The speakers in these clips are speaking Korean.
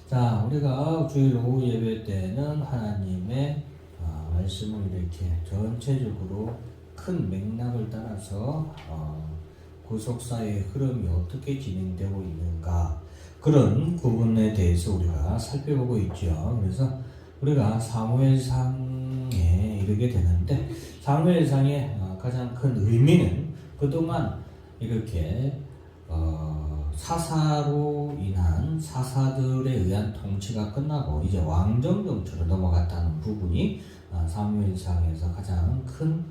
자, 우리가 주일 오후 예배 때는 하나님의 말씀을 이렇게 전체적으로 큰 맥락을 따라서 구속사의 흐름이 어떻게 진행되고 있는가, 그런 부분에 대해서 우리가 살펴보고 있죠. 그래서 우리가 사무엘상에 이르게 되는데, 사무엘상의 가장 큰 의미는 그동안 이렇게 사사로 인한 사사들에 의한 통치가 끝나고 이제 왕정 정치로 넘어갔다는 부분이 사무엘상에서 가장 큰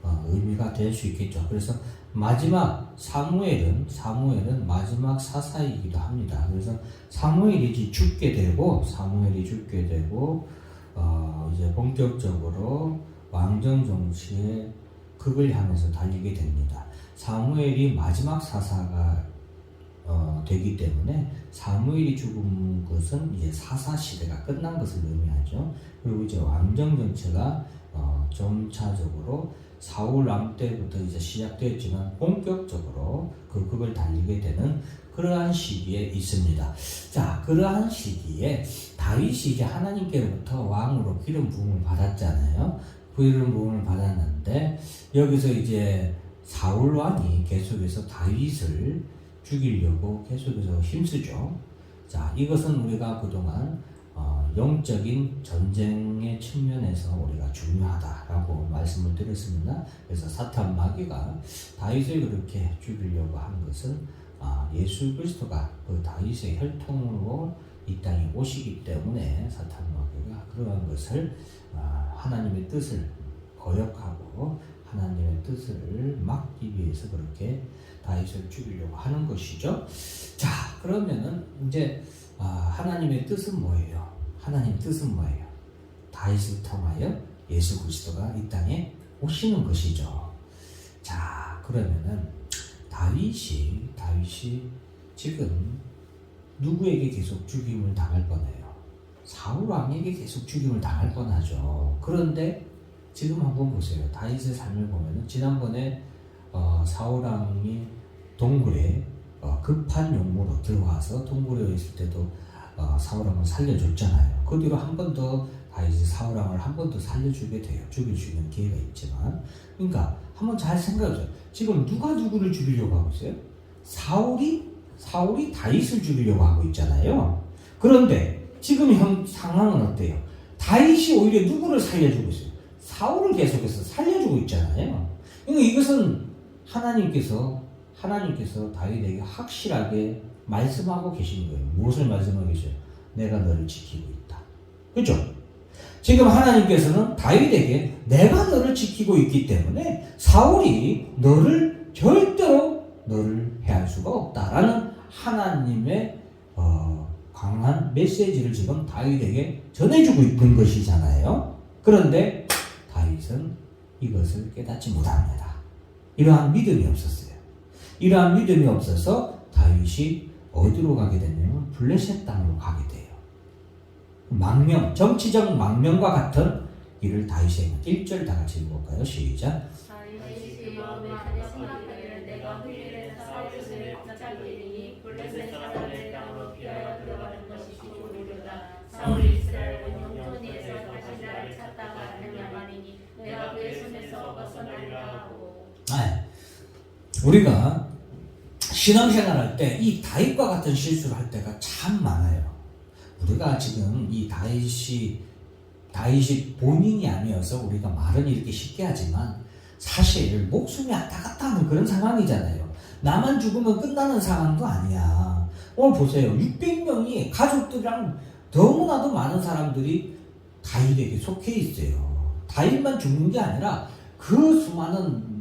의미가 될 수 있겠죠. 그래서 마지막 사무엘은 마지막 사사이기도 합니다. 그래서 사무엘이 죽게 되고 이제 본격적으로 왕정 정치의 극을 향해서 달리게 됩니다. 사무엘이 마지막 사사가 되기 때문에 사무엘이 죽은 것은 이제 사사 시대가 끝난 것을 의미하죠. 그리고 이제 왕정 정치가 점차적으로 사울 왕 때부터 이제 시작되었지만 본격적으로 그 극을 달리게 되는 그러한 시기에 있습니다. 자, 그러한 시기에 다윗이 이제 하나님께로부터 왕으로 기름 부음을 받았잖아요. 기름 부음을 받았는데 여기서 이제 사울 왕이 계속해서 다윗을 죽이려고 계속해서 힘쓰죠. 자, 이것은 우리가 그동안 영적인 전쟁의 측면에서 우리가 중요하다라고 말씀을 드렸습니다. 그래서 사탄 마귀가 다윗을 그렇게 죽이려고 한 것은 예수 그리스도가 그 다윗의 혈통으로 이 땅에 오시기 때문에 사탄 마귀가 그러한 것을 하나님의 뜻을 거역하고 하나님의 뜻을 막기 위해서 그렇게 다윗을 죽이려고 하는 것이죠. 자, 그러면은 이제 하나님의 뜻은 뭐예요? 하나님 뜻은 뭐예요? 다윗을 통하여 예수 그리스도가 이 땅에 오시는 것이죠. 자, 그러면은 다윗이 지금 누구에게 계속 죽임을 당할 뻔해요? 사울 왕에게 계속 죽임을 당할 뻔하죠. 그런데 지금 한번 보세요. 다윗의 삶을 보면은 지난번에 사울 왕이 동굴에 급한 용무로 들어와서 동굴에 있을 때도 사울 왕을 살려줬잖아요. 그 뒤로 한 번 더 다윗이 사울 왕을 한 번 더 살려주게 돼요. 죽일 수 있는 기회가 있지만, 그러니까 한번 잘 생각해보세요. 지금 누가 누구를 죽이려고 하고 있어요? 사울이 다윗을 죽이려고 하고 있잖아요. 그런데 지금 상황은 어때요? 다윗이 오히려 누구를 살려주고 있어요? 사울을 계속해서 살려주고 있잖아요. 그러니까 이것은 하나님께서 다윗에게 확실하게 말씀하고 계신 거예요. 무엇을 말씀하고 계셔요? 내가 너를 지키고 있다. 그렇죠? 지금 하나님께서는 다윗에게 내가 너를 지키고 있기 때문에 사울이 절대로 너를 해할 수가 없다라는 하나님의 강한 메시지를 지금 다윗에게 전해주고 있는 것이잖아요. 그런데 다윗은 이것을 깨닫지 못합니다. 이러한 믿음이 없었어요. 이러한 믿음이 없어서 다윗이 어디로 가게 되냐면 블레셋 땅으로 가게 돼요. 정치적 망명과 같은 일을 다윗이 행한 1절 다 같이 읽어볼까요? 시작. 다윗이 마음에 생각하기를 내가 후일에 사울을 붙잡으리니 블레셋 사람의 땅으로 피하여 들어가는 것이 좋으리로다. 사울이 이스라엘 온 형통에서 다시 나를 찾다가 하는 야만이니 내가 그의 손에서 벗어나리라 하고. 우리가 신앙생활할 때 이 다윗과 같은 실수를 할 때가 참 많아요. 우리가 지금 이 다윗이 본인이 아니어서 우리가 말은 이렇게 쉽게 하지만 사실 목숨이 왔다 갔다 하는 그런 상황이잖아요. 나만 죽으면 끝나는 상황도 아니야. 오늘 보세요. 600명이 가족들이랑 너무나도 많은 사람들이 다윗에게 속해 있어요. 다윗만 죽는 게 아니라 그 수많은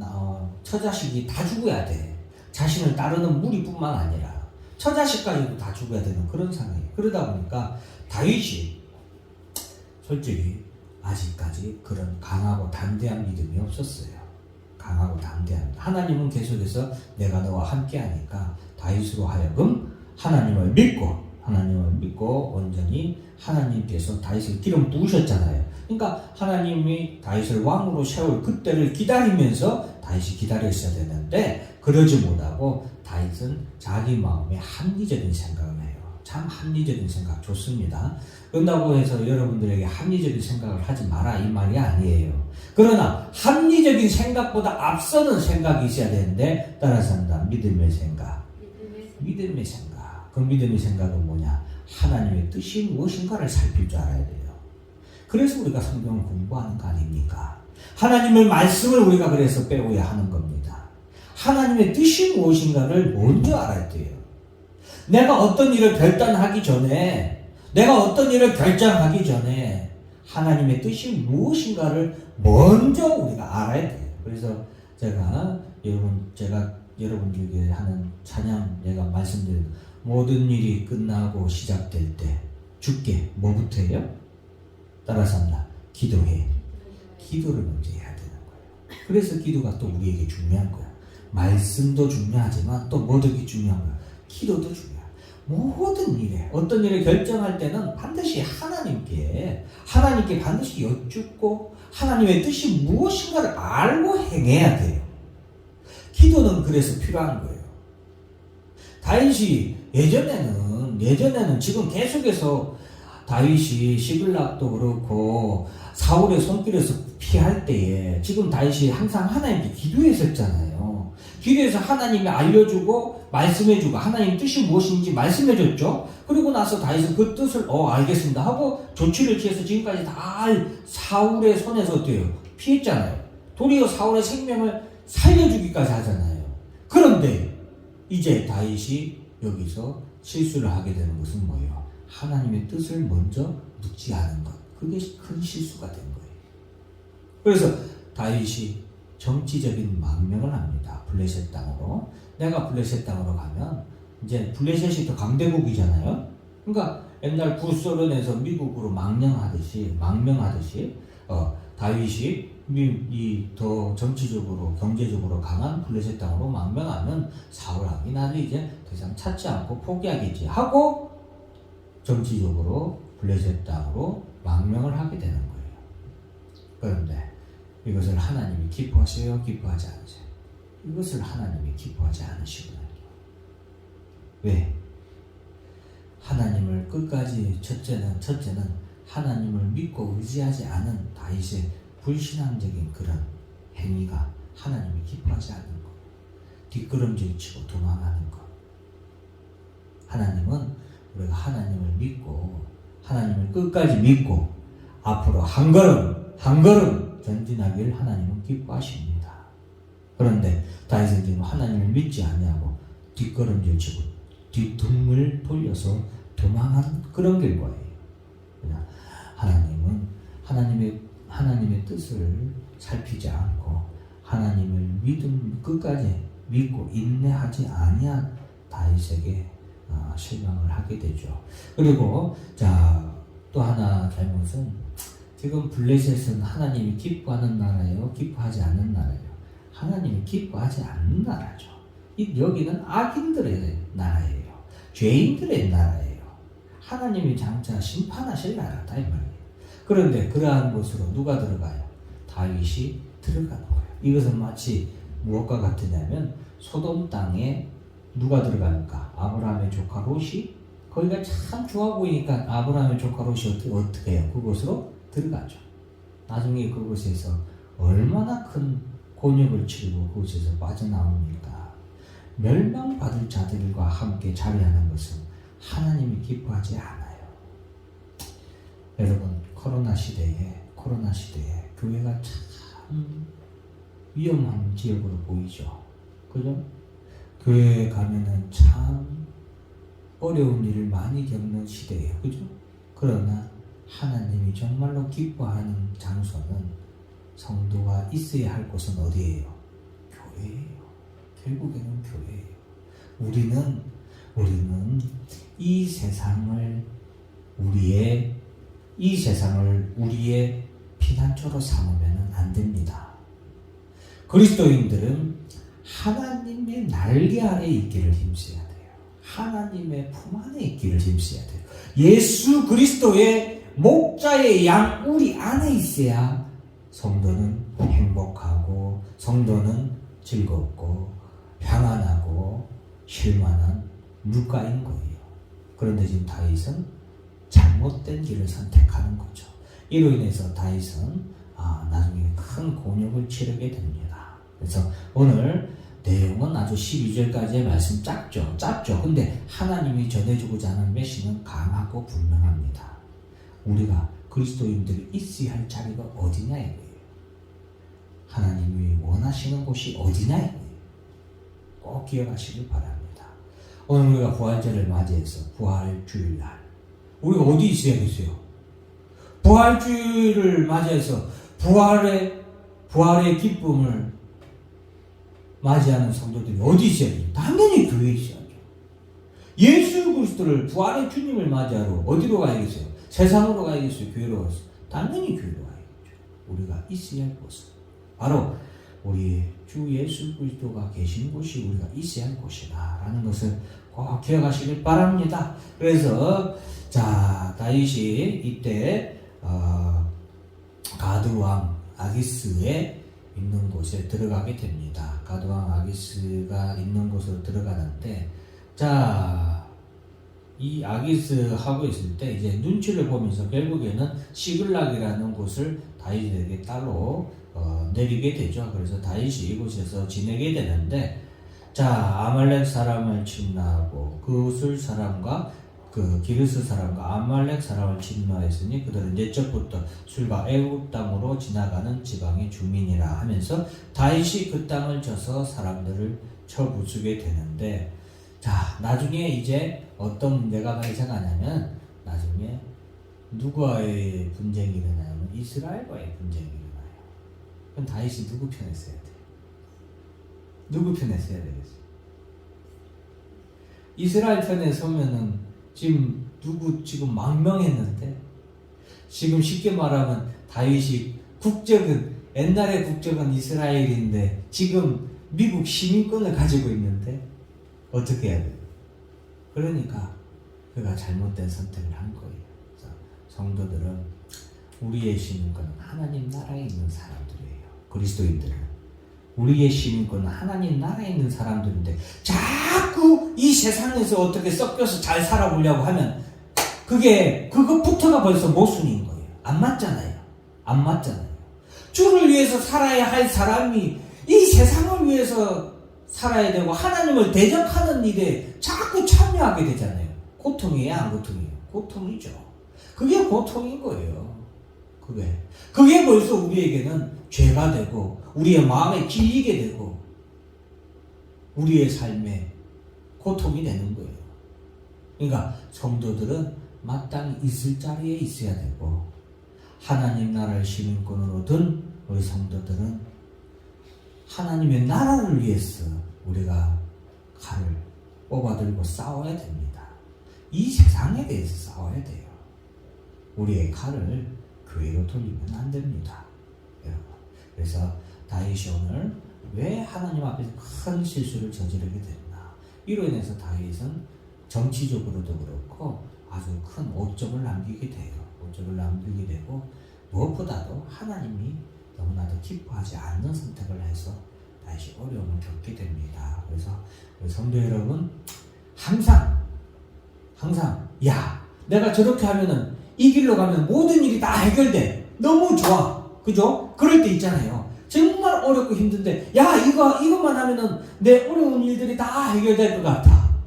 처자식이 다 죽어야 돼. 자신을 따르는 무리뿐만 아니라 처자식까지도 다 죽어야 되는 그런 상황이에요. 그러다 보니까 다윗이 솔직히 아직까지 그런 강하고 담대한 믿음이 없었어요. 강하고 담대한. 하나님은 계속해서 내가 너와 함께 하니까 다윗으로 하여금 하나님을 믿고 온전히 하나님께서 다윗을 기름 부으셨잖아요. 그러니까 하나님이 다윗을 왕으로 세울 그때를 기다리면서 다윗이 기다렸어야 되는데 그러지 못하고 다윗은 자기 마음에 합리적인 생각을 해요. 참 합리적인 생각 좋습니다. 그런다고 해서 여러분들에게 합리적인 생각을 하지 마라 이 말이 아니에요. 그러나 합리적인 생각보다 앞서는 생각이 있어야 되는데 따라서 한다. 믿음의 생각. 믿음의 생각. 그 믿음의 생각은 뭐냐? 하나님의 뜻이 무엇인가를 살필 줄 알아야 돼요. 그래서 우리가 성경을 공부하는 거 아닙니까? 하나님의 말씀을 우리가 그래서 배워야 하는 겁니다. 하나님의 뜻이 무엇인가를 먼저 알아야 돼요. 내가 어떤 일을 결단하기 전에, 내가 어떤 일을 결정하기 전에 하나님의 뜻이 무엇인가를 먼저 우리가 알아야 돼요. 그래서 제가 여러분들에게 하는 찬양 내가 말씀드린 모든 일이 끝나고 시작될 때 주께 뭐부터 해요? 따라서 합니다. 기도해. 기도를 먼저 해야 되는 거예요. 그래서 기도가 또 우리에게 중요한 거예요. 말씀도 중요하지만 또 뭐도 중요한 거예요. 기도도 중요해요. 모든 일에 어떤 일을 결정할 때는 반드시 하나님께 반드시 여쭙고 하나님의 뜻이 무엇인가를 알고 행해야 돼요. 기도는 그래서 필요한 거예요. 다윗이 예전에는 지금 계속해서 다윗이 시글락도 그렇고 사울의 손길에서 피할 때에 지금 다윗이 항상 하나님께 기도했었잖아요. 기도해서 하나님이 알려주고 말씀해주고 하나님 뜻이 무엇인지 말씀해줬죠. 그리고 나서 다윗은 그 뜻을 알겠습니다 하고 조치를 취해서 지금까지 다 사울의 손에서 어때요? 피했잖아요. 도리어 사울의 생명을 살려주기까지 하잖아요. 그런데 이제 다윗이 여기서 실수를 하게 되는 것은 뭐예요? 하나님의 뜻을 먼저 묻지 않은 것. 그게 큰 실수가 된 거예요. 그래서 다윗이 정치적인 망명을 합니다. 블레셋 땅으로. 내가 블레셋 땅으로 가면 이제 블레셋이 더 강대국이잖아요. 그러니까 옛날 구소련에서 미국으로 망명하듯이 다윗이 더 정치적으로 경제적으로 강한 블레셋 땅으로 망명하면 사울왕이 나를 이제 더 이상 찾지 않고 포기하겠지 하고 정치적으로 블레셋 땅으로 망명을 하게 되는 거예요. 그런데 이것을 하나님이 기뻐하세요? 기뻐하지 않으세요? 이것을 하나님이 기뻐하지 않으시거든요. 왜? 하나님을 끝까지 첫째는 하나님을 믿고 의지하지 않은 다윗의 불신앙적인 그런 행위가 하나님이 기뻐하지 않는 것. 뒷걸음질 치고 도망하는 것. 하나님은 우리가 하나님을 믿고 하나님을 끝까지 믿고 앞으로 한 걸음 전진하기를 하나님은 기뻐하십니다. 그런데 다윗은 지금 하나님을 믿지 아니하고 뒷걸음질 치고 뒷등을 돌려서 도망한 그런 결과예요. 그냥 하나님은 하나님의 뜻을 살피지 않고 하나님을 끝까지 믿고 인내하지 아니한 다윗에게 실망을 하게 되죠. 그리고 또 하나 잘못은 지금 블레셋은 하나님이 기뻐하는 나라예요? 기뻐하지 않는 나라예요? 하나님이 기뻐하지 않는 나라죠. 여기는 악인들의 나라예요. 죄인들의 나라예요. 하나님이 장차 심판하실 나라다 이 말이에요. 그런데 그러한 곳으로 누가 들어가요? 다윗이 들어가는 거예요. 이것은 마치 무엇과 같으냐면 소돔 땅에 누가 들어가니까 아브라함의 조카 롯이 거기가 참 좋아 보이니까 아브라함의 조카 롯이 어떻게 해요? 그곳으로 들어가죠. 나중에 그곳에서 얼마나 큰 곤욕을 치르고 그곳에서 빠져나옵니까? 멸망받을 자들과 함께 자리하는 것은 하나님이 기뻐하지 않아요. 여러분 코로나 시대에 교회가 참 위험한 지역으로 보이죠. 그죠? 교회에 가면은 참 어려운 일을 많이 겪는 시대예요. 그죠? 그러나 하나님이 정말로 기뻐하는 장소는 성도가 있어야 할 곳은 어디예요? 교회예요. 결국에는 교회예요. 우리는 이 세상을 우리의 피난처로 삼으면 안 됩니다. 그리스도인들은 하나님의 날개 아래 있기를 힘써야 돼요. 하나님의 품 안에 있기를 힘써야 돼요. 예수 그리스도의 목자의 양 우리 안에 있어야 성도는 행복하고 성도는 즐겁고 평안하고 쉴만한 물가인 거예요. 그런데 지금 다윗은 잘못된 길을 선택하는 거죠. 이로 인해서 다윗은 나중에 큰 곤욕을 치르게 됩니다. 그래서 오늘 내용은 아주 12절까지의 말씀 짧죠. 근데 하나님이 전해주고자 하는 메시지는 강하고 분명합니다. 우리가 그리스도인들이 있어야 할 자리가 어디냐 이거예요. 하나님이 원하시는 곳이 어디냐 이거예요. 꼭 기억하시길 바랍니다. 오늘 우리가 부활절을 맞이해서 부활주일날 우리가 어디 있어야겠어요? 부활주일을 맞이해서 부활의 기쁨을 맞이하는 성도들이 어디 있어야죠? 당연히 교회에 있어야죠. 예수 그리스도를 부활의 주님을 맞이하러 어디로 가야겠어요? 세상으로 가야겠어요? 교회로 가야겠어요? 당연히 교회로 가야겠죠. 우리가 있어야 할 곳은 바로 우리 주 예수 그리스도가 계신 곳이 우리가 있어야 할 곳이다 라는 것을 꼭 기억하시길 바랍니다. 그래서 다윗이 이때 가드왕 아기스에 있는 곳에 들어가게 됩니다. 가드왕 아기스가 있는 곳으로 들어가는데 이 아기스 하고 있을 때 이제 눈치를 보면서 결국에는 시글락이라는 곳을 다윗에게 따로 내리게 되죠. 그래서 다윗이 이곳에서 지내게 되는데 아말렉 사람을 침노하고 그술 사람과 그 기르스 사람과 아말렉 사람을 침노했으니 그들은 옛적부터 술과 애굽 땅으로 지나가는 지방의 주민이라 하면서 다윗이 그 땅을 쳐서 사람들을 쳐부수게 되는데 나중에 이제 어떤 문제가 발생하냐면 나중에 누구와의 분쟁이 일어나냐면 이스라엘과의 분쟁이 일어나요. 그럼 다윗이 누구 편에 서야 돼요? 누구 편에 서야 되겠어요? 이스라엘 편에 서면은 지금 망명했는데 지금 쉽게 말하면 다윗이 옛날의 국적은 이스라엘인데 지금 미국 시민권을 가지고 있는데 어떻게 해야 돼요? 그러니까 그가 잘못된 선택을 한 거예요. 그래서 성도들은 우리의 시민권은 하나님 나라에 있는 사람들이에요. 그리스도인들은 우리의 시민권은 하나님 나라에 있는 사람들인데 자꾸 이 세상에서 어떻게 섞여서 잘 살아보려고 하면 그것부터가 벌써 모순인 거예요. 안 맞잖아요. 주를 위해서 살아야 할 사람이 이 세상을 위해서 살아야 되고 하나님을 대적하는 일에 자꾸 참여하게 되잖아요. 고통이에요, 안 고통이에요? 고통이죠. 그게 고통인 거예요. 그게 벌써 우리에게는 죄가 되고 우리의 마음에 질리게 되고 우리의 삶에 고통이 되는 거예요. 그러니까 성도들은 마땅히 있을 자리에 있어야 되고 하나님 나라를 시민권으로 든 우리 성도들은 하나님의 나라를 위해서 우리가 칼을 뽑아들고 싸워야 됩니다. 이 세상에 대해서 싸워야 돼요. 우리의 칼을 교회로 돌리면 안 됩니다. 여러분. 그래서 다윗이 오늘 왜 하나님 앞에서 큰 실수를 저지르게 됐나? 이로 인해서 다윗은 정치적으로도 그렇고 아주 큰 오점을 남기게 돼요. 오점을 남기게 되고 무엇보다도 하나님이 너무나도 기뻐하지 않는 선택을 해서 다시 어려움을 겪게 됩니다. 그래서 우리 성도 여러분 항상 내가 저렇게 하면은 이 길로 가면 모든 일이 다 해결돼. 너무 좋아. 그죠? 그럴 때 있잖아요. 정말 어렵고 힘든데 이것만 하면은 내 어려운 일들이 다 해결될 것 같아.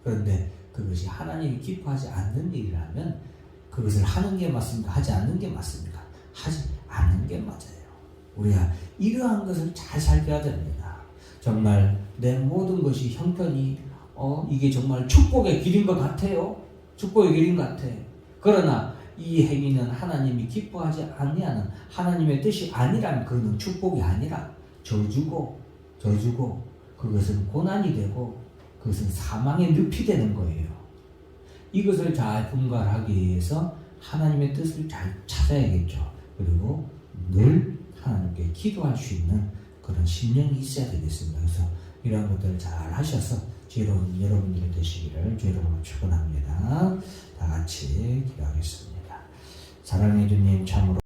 그런데 그것이 하나님이 기뻐하지 않는 일이라면 그것을 하는 게 맞습니까? 하지 않는 게 맞습니까? 하지 않는 게 맞아요. 우리가 이러한 것을 잘 살펴야 됩니다. 정말 내 모든 것이 형편이 이게 정말 축복의 길인 것 같아요. 축복의 길인 것 같아. 그러나 이 행위는 하나님이 기뻐하지 아니하는 하나님의 뜻이 아니라면 그는 축복이 아니라 저주고 그것은 고난이 되고 그것은 사망의 늪이 되는 거예요. 이것을 잘 분간하기 위해서 하나님의 뜻을 잘 찾아야겠죠. 그리고 늘 하나님께 기도할 수 있는 그런 심령이 있어야 되겠습니다. 그래서 이런 것들을 잘 하셔서 지혜로운 여러분들이 되시기를 주의 이름으로 축원합니다. 다 같이 기도하겠습니다. 사랑해 주님 참으로